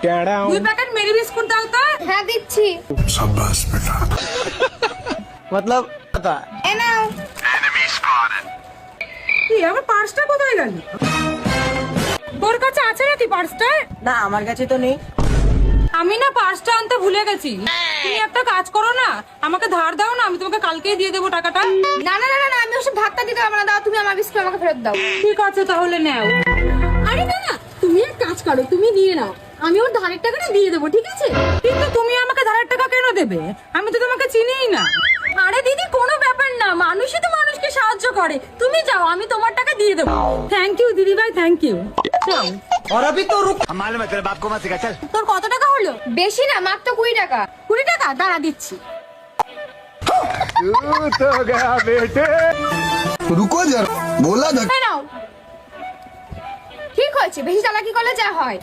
2 packet Mary biscuit দাও তো। হ্যাঁ দিচ্ছি। शाबाश बेटा। मतलब पता এ নাও। কি আমার পার্সটা কোথায় গেল? তোর কাছে আছে নাকি পার্সটা? না আমার কাছে তো নেই। আমি না পার্সটা আনতে ভুলে গেছি। তুমি একটা কাজ করো না, আমাকে ধার দাও না, আমি তোমাকে কালকেই দিয়ে দেবো টাকাটা। না না না না, আমি ওসব ধাক্কা দিতে পারবো না, দাও তুমি আমার বিস্কুট আমাকে ফেরত দাও। ঠিক আছে তাহলে নাও। আরে না না, তুমি এক কাজ করো, তুমি দিয়ে নাও, আমি ওর ধারের টাকাটা দিয়ে দেবো, ঠিক আছে? কিন্তু তুমি আমাকে ধারের টাকা কেন দেবে? আমি তো তোমাকে চিনিই না। আরে দিদি কোনো ব্যাপার না, মানুষই তো মানুষকে সাহায্য করে, তুমি যাও, আমি তোমার টাকা দিয়ে দেবো। থ্যাংক ইউ দিদি ভাই, থ্যাংক ইউ। যাও। और अभी तो रुक। তোর কত টাকা হলো? বেশি না, মাত্র 20 টাকা। 20 টাকা, দাঁড়া দিচ্ছি। रुको जरा, बोला था। এই নাও। ঠিক হয়েছে, বেশি চালাকি করলে যা হয়।